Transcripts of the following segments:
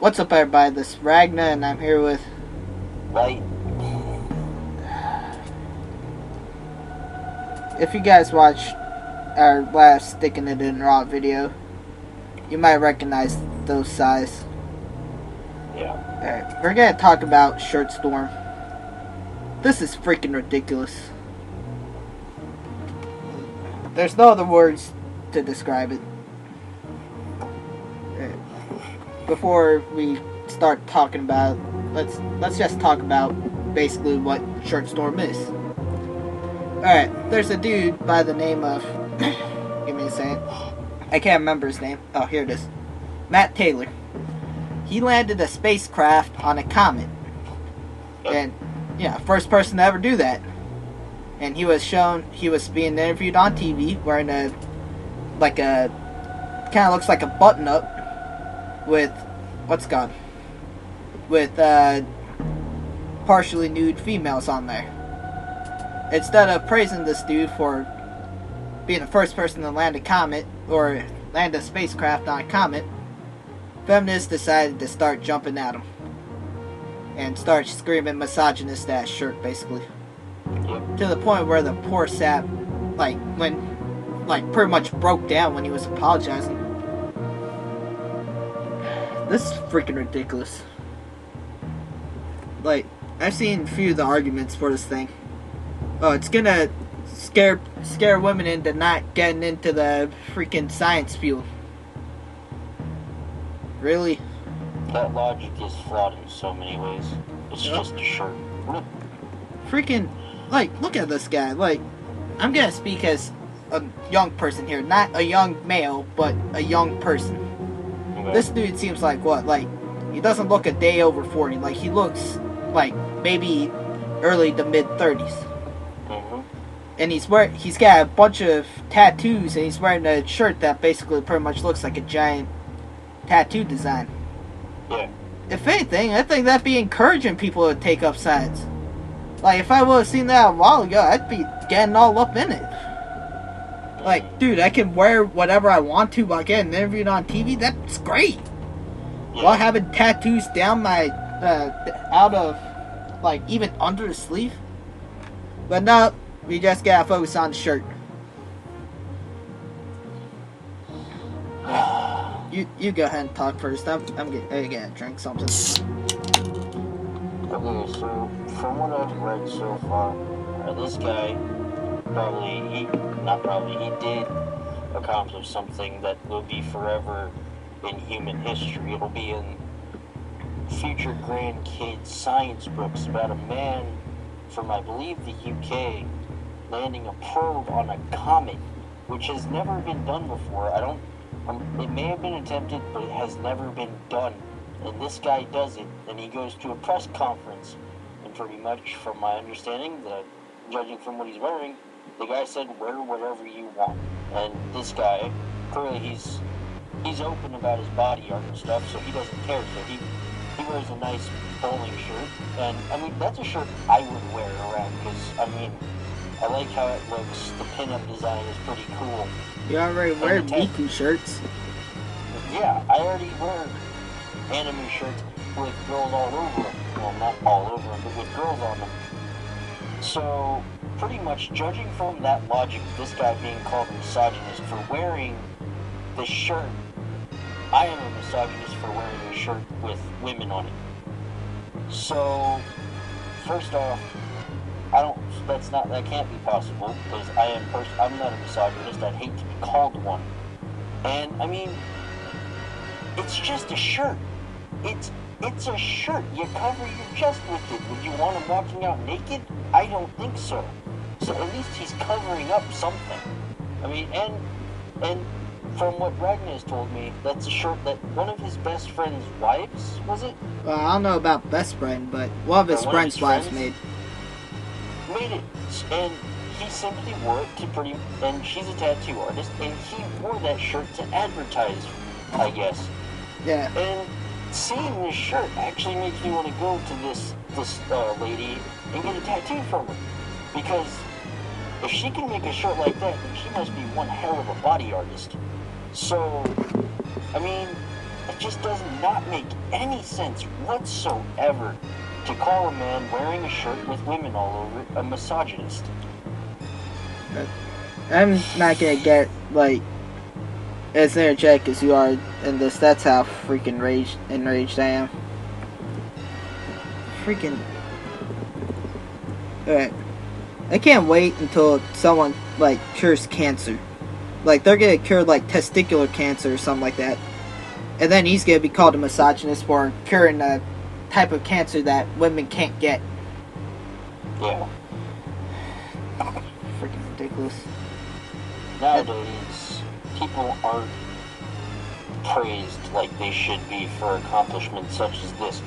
What's up, everybody? This is Ragna, and I'm here with... Right. If you guys watched our last Sticking It in Raw video, you might recognize those size. Yeah. Alright, we're gonna talk about ShirtStorm. This is freaking ridiculous. There's no other words to describe it. Before we start talking about, let's just talk about basically what ShirtStorm is. Alright, there's a dude by the name of give me a second. I can't remember his name. Oh, here it is. Matt Taylor. He landed a spacecraft on a comet. And yeah, first person to ever do that. And he was being interviewed on TV wearing a kinda looks like a button up with partially nude females on there. Instead of praising this dude for being the first person to land a comet or land a spacecraft on a comet, feminists decided to start jumping at him and start screaming misogynist ass shirt, basically. To the point where the poor sap pretty much broke down when he was apologizing. This is freaking ridiculous. Like, I've seen a few of the arguments for this thing. Oh, it's gonna scare women into not getting into the freaking science field. Really? That logic is flawed in so many ways. It's just a shirt. Freaking, look at this guy. I'm gonna speak as a young person here. Not a young male, but a young person. Okay. This dude seems like what? He doesn't look a day over 40. He looks like maybe early to mid 30s. Mm-hmm. And he's got a bunch of tattoos, and he's wearing a shirt that basically pretty much looks like a giant tattoo design. Yeah. If anything, I think that'd be encouraging people to take up science. If I would have seen that a while ago, I'd be getting all up in it. Dude, I can wear whatever I want to while getting interviewed on TV. That's great. Yeah. While having tattoos down my, out of, even under the sleeve. But no, we just gotta focus on the shirt. You go ahead and talk first. I gotta drink something. Okay, so from what I've read so far, this guy he did accomplish something that will be forever in human history. It'll be in future grandkids' science books about a man from, I believe, the UK landing a probe on a comet, which has never been done before. It may have been attempted, but it has never been done. And this guy does it, and he goes to a press conference, and pretty much, from my understanding, judging from what he's wearing, the guy said, wear whatever you want. And this guy, clearly he's open about his body art and stuff, so he doesn't care. So he wears a nice bowling shirt, and that's a shirt I would wear around, because I like how it looks. The pinup design is pretty cool. You already wear Miku shirts. Yeah, I already wear anime shirts with girls all over them. Well, not all over them, but with girls on them. So, pretty much, judging from that logic, this guy being called a misogynist for wearing this shirt, I am a misogynist for wearing a shirt with women on it. So, first off, that can't be possible, because I'm not a misogynist. I'd hate to be called one. And, it's just a shirt. It's a shirt. You cover your chest with it. Would you want him walking out naked? I don't think so. So at least he's covering up something. And from what Ragnar has told me, that's a shirt that one of his best friend's wives, was it? Well, I don't know about best friend, but one of his friend's wives made it. And he simply wore it and she's a tattoo artist, and he wore that shirt to advertise, I guess. Yeah. And seeing this shirt actually makes me want to go to this lady and get a tattoo from her. Because if she can make a shirt like that, then she must be one hell of a body artist. So, It just does not make any sense whatsoever to call a man wearing a shirt with women all over it a misogynist. I'm not gonna get, like, as energetic as you are in this. That's how freaking enraged I am. Freaking... Alright. I can't wait until someone, like, cures cancer. Like, they're gonna cure, like, testicular cancer or something like that. And then he's gonna be called a misogynist for curing a type of cancer that women can't get. Yeah. Freaking ridiculous. Nowadays, people aren't praised like they should be for accomplishments such as this.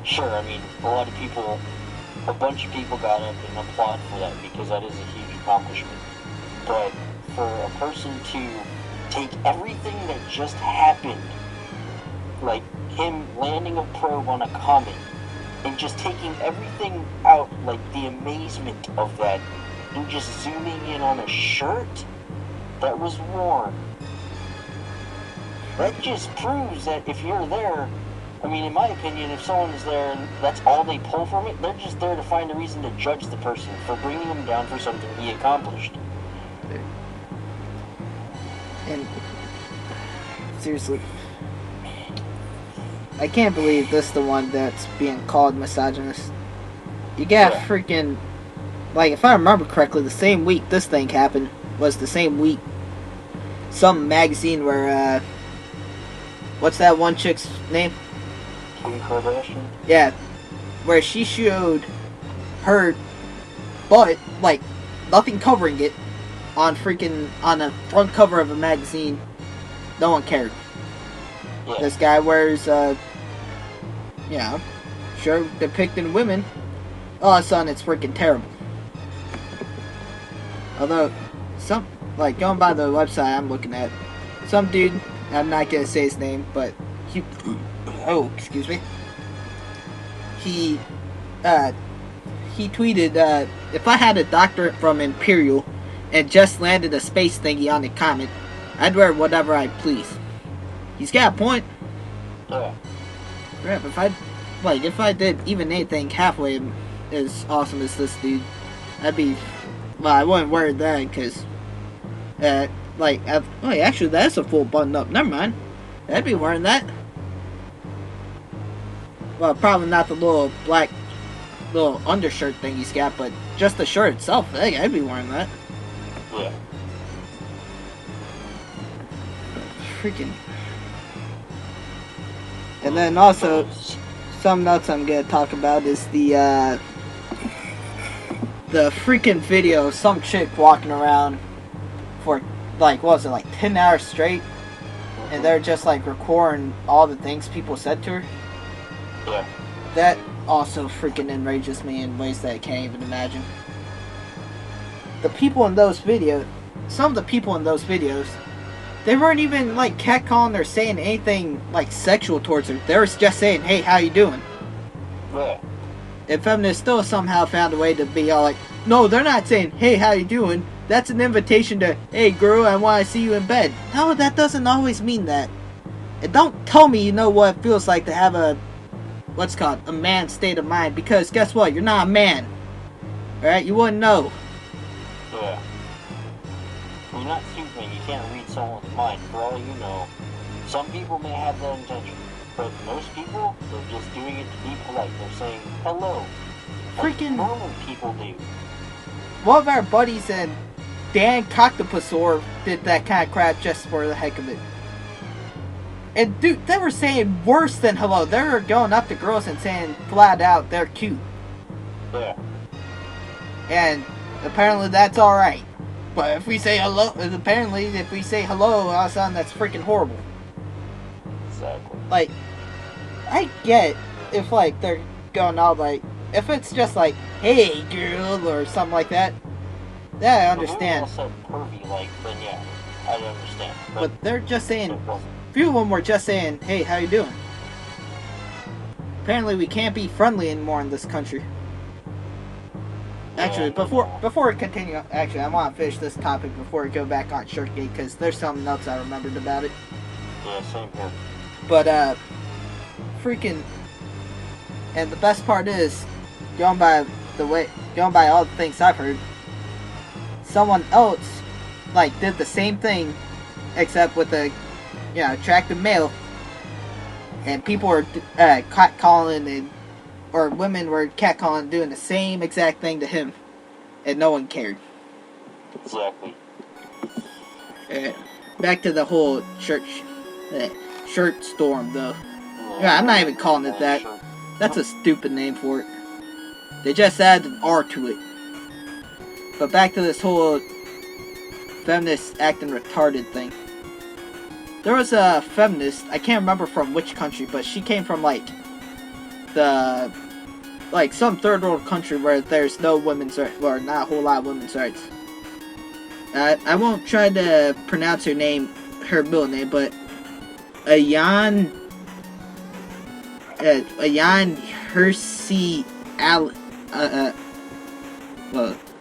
Sure, I mean, a bunch of people got up and applaud for that because that is a huge accomplishment. But for a person to take everything that just happened, like him landing a probe on a comet, and just taking everything out, like the amazement of that, and just zooming in on a shirt that was worn. That just proves that if you're there, I mean, in my opinion, if someone is there and that's all they pull from it, they're just there to find a reason to judge the person for bringing him down for something he accomplished. And seriously, I can't believe this is the one that's being called misogynist. You got freaking, like, if I remember correctly, the same week this thing happened was the same week some magazine where, what's that one chick's name? Kim Kardashian? Yeah, where she showed her butt, like, nothing covering it, on the front cover of a magazine. No one cared. Yeah. This guy wears, shirt depicting women. All of a sudden, it's freaking terrible. Although, going by the website I'm looking at, some dude, I'm not gonna say his name, but excuse me. He tweeted, if I had a doctorate from Imperial and just landed a space thingy on the comet, I'd wear whatever I please. He's got a point. Yeah. Crap, if I did even anything halfway as awesome as this dude, I wouldn't wear that, because, actually, that's a full button up. Never mind. I'd be wearing that. Well, probably not the little black, little undershirt thing he's got, but just the shirt itself, I'd be wearing that. Yeah. Freaking. And then also, something else I'm gonna talk about is the freaking video of some chick walking around for, like, what was it, like 10 hours straight? And they're just, like, recording all the things people said to her. Yeah. That also freaking enrages me in ways that I can't even imagine. The people in those videos, some of the people in those videos, they weren't even, like, catcalling or saying anything, like, sexual towards her. They were just saying, hey, how you doing? Yeah. And Feminist still somehow found a way to be all like, no, they're not saying, hey, how you doing? That's an invitation to, hey, girl, I want to see you in bed. No, that doesn't always mean that. And don't tell me you know what it feels like to have a man's state of mind, because guess what? You're not a man. Alright? You wouldn't know. Yeah. You're not Superman. You can't read someone's mind. For all you know, some people may have that intention, but most people, they're just doing it to be polite. They're saying hello. Freaking like normal people do. One of our buddies and Dan Coctopusor did that kind of crap just for the heck of it. And dude, they were saying worse than hello. They were going up to girls and saying flat out they're cute. Yeah. And apparently that's alright. But if we say hello, apparently if we say hello, all of a sudden that's freaking horrible. Exactly. Like, I get if, like, they're going all like, if it's just like, hey girl, or something like that, I understand. If it was pervy, like, then yeah, I'd understand. But they're just saying, a few of them were just saying, hey, how you doing? Apparently we can't be friendly anymore in this country. Actually, before we continue, I want to finish this topic before we go back on Shirtgate, because there's something else I remembered about it. Yeah, same here. But, freaking... And the best part is, going by all the things I've heard, someone else, like, did the same thing, except with a, attractive male. And people were catcalling, or women were catcalling, doing the same exact thing to him. And no one cared. Exactly. Back to the whole ShirtStorm, though. Yeah, I'm not even calling it that. That's a stupid name for it. They just added an R to it. But back to this whole feminist acting retarded thing. There was a feminist, I can't remember from which country, but she came from some third world country where there's no women's rights, or not a whole lot of women's rights. I won't try to pronounce her middle name, but Ayan Hersey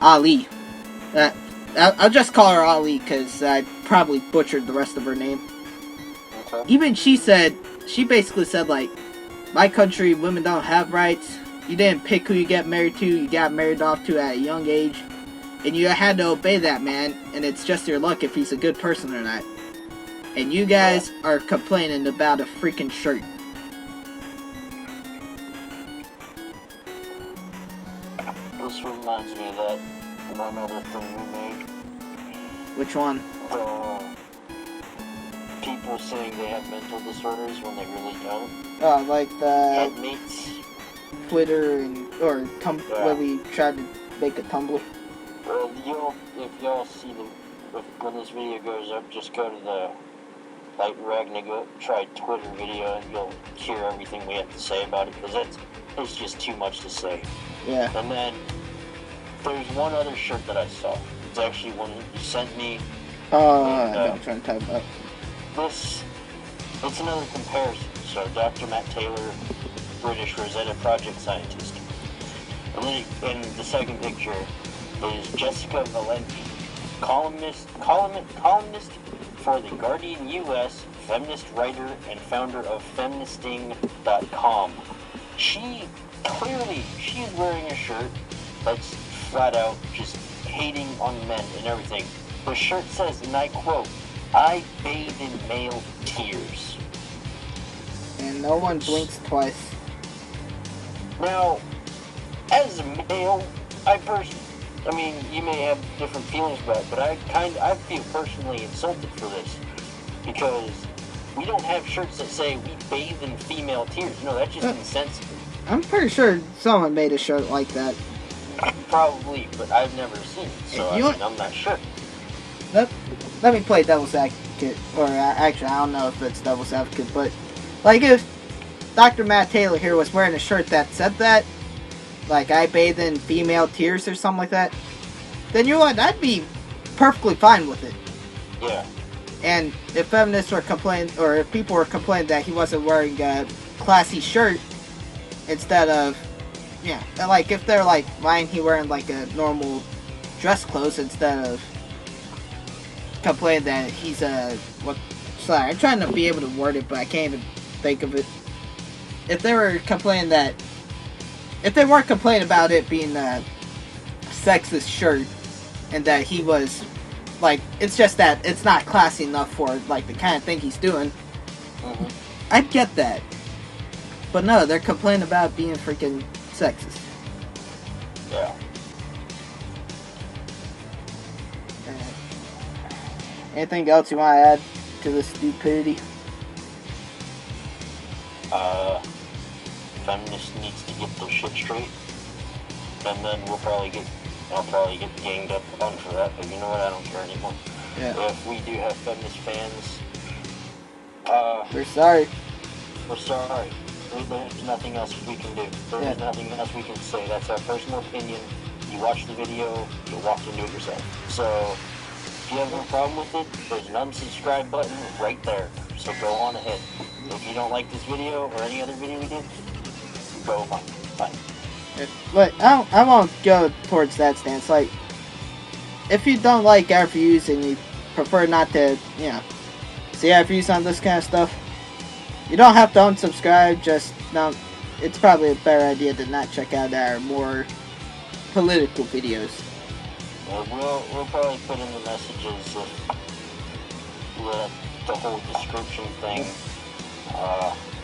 Ali. I'll just call her Ali because I probably butchered the rest of her name. Okay. Even she basically said, like, my country, women don't have rights. You didn't pick who you get married to. You got married off to at a young age. And you had to obey that man. And it's just your luck if he's a good person or not. And you guys are complaining about a freaking shirt. This reminds me of that one other thing we made. Which one? People saying they have mental disorders when they really don't. Oh, like the Headmates. Twitter where we tried to make a Tumblr. If y'all see when this video goes up, just go to the Ragnago try Twitter video and you'll hear everything we have to say about it, because it's just too much to say. Yeah. And then there's one other shirt that I saw. It's actually one that you sent me. I'm trying to type up. It's another comparison. So Dr. Matt Taylor, British Rosetta Project scientist. And then in the second picture is Jessica Valenti, columnist for The Guardian US, feminist writer and founder of Feministing.com. She's wearing a shirt that's flat out just hating on men and everything. The shirt says, and I quote, "I bathe in male tears." And no one blinks twice. Now, as a male, you may have different feelings about it, but I feel personally insulted for this, because we don't have shirts that say we bathe in female tears. No, that's just insensitive. I'm pretty sure someone made a shirt like that. Probably, but I've never seen it, so I'm not sure. Let me play devil's advocate, or actually, I don't know if it's devil's advocate, but like if Dr. Matt Taylor here was wearing a shirt that said that, like I bathe in female tears or something like that, then you know what, I'd be perfectly fine with it. Yeah. And if feminists were complaining, or if people were complaining that he wasn't wearing a classy shirt instead of, like if they're like, why ain't he wearing like a normal dress clothes instead of complaining that he's sorry, I'm trying to be able to word it, but I can't even think of it. If they weren't complaining about it being a sexist shirt, and that he was, like, it's just that it's not classy enough for, like, the kind of thing he's doing, I'd get that. But no, they're complaining about being freaking sexist. Yeah. Anything else you want to add to this stupidity? Feminist needs to get their shit straight, and then I'll probably get ganged up on for that, but you know what, I don't care anymore. Yeah. If we do have feminist fans, we're sorry. We're sorry. There's nothing else we can do. There's nothing else we can say. That's our personal opinion. You watch the video, you walk into it yourself. So, if you have no problem with it, there's an unsubscribe button right there. So go on ahead. If you don't like this video or any other video we did, go fine. But I won't go towards that stance. Like, if you don't like our views and you prefer not to, So yeah, views on this kind of stuff. You don't have to unsubscribe, just no. It's probably a better idea to not check out our more political videos. We'll probably put in the messages with the whole description thing.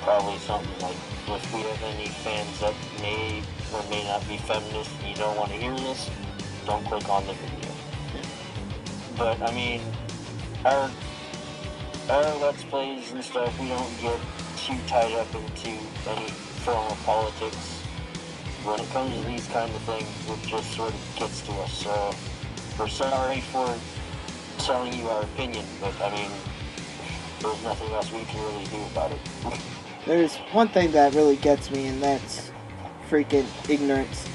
Probably something like, if we have any fans that may or may not be feminist and you don't want to hear this, don't click on the video. But I mean, our Let's Plays and stuff, we don't get too tied up into any form of politics. When it comes to these kind of things, it just sort of gets to us. So we're sorry for telling you our opinion, but I mean, there's nothing else we can really do about it. There's one thing that really gets me, and that's freaking ignorance.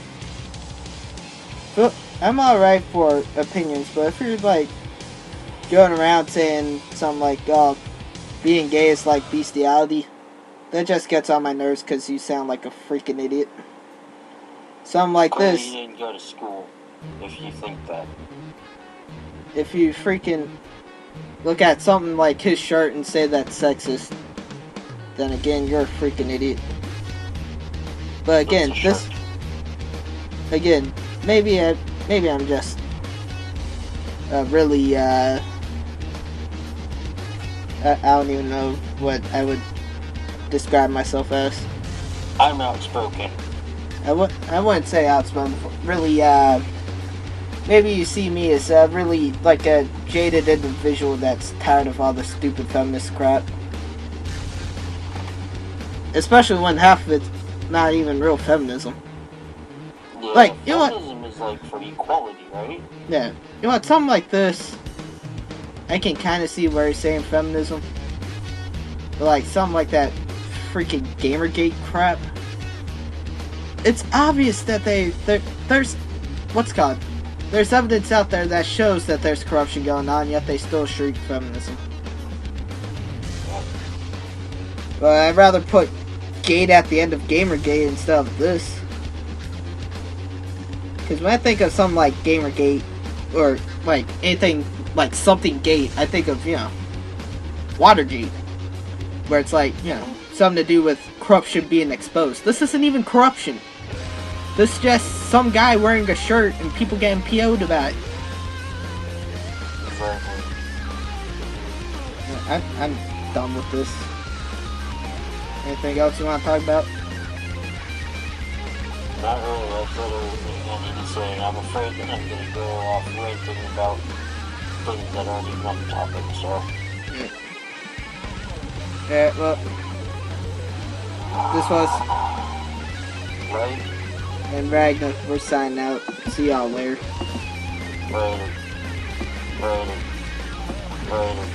But I'm alright for opinions, but if you're like going around saying something like, oh, being gay is like bestiality, that just gets on my nerves because you sound like a freaking idiot. Something like this. You didn't go to school if you think that. If you freaking look at something like his shirt and say that's sexist, then again, you're a freaking idiot. But again, this... Again, maybe I'm just really, I don't even know what I would describe myself as. I'm outspoken. I wouldn't say outspoken. Really, maybe you see me as really like a jaded individual that's tired of all the stupid feminist crap. Especially when half of it's not even real feminism. Yeah, like, you know what? Feminism is like for equality, right? Yeah. You know what? Something like this, I can kind of see where he's saying feminism. But like, something like that freaking Gamergate crap. It's obvious that there's what's called? There's evidence out there that shows that there's corruption going on, yet they still shriek feminism. But I'd rather put gate at the end of Gamergate instead of this. Because when I think of something like Gamergate, or like anything like something gate, I think of, you know, Watergate. Where it's like, you know, something to do with corruption being exposed. This isn't even corruption. This is just some guy wearing a shirt and people getting PO'd about it. Exactly. I'm done with this. Anything else you want to talk about? Not really. I've said everything I need to say. I'm afraid that I'm going to go off ranting about things that aren't even on the topic, so... Yeah, well... This was... Right? And Ragnar, we're signing out. See y'all later. Later. Later. Later.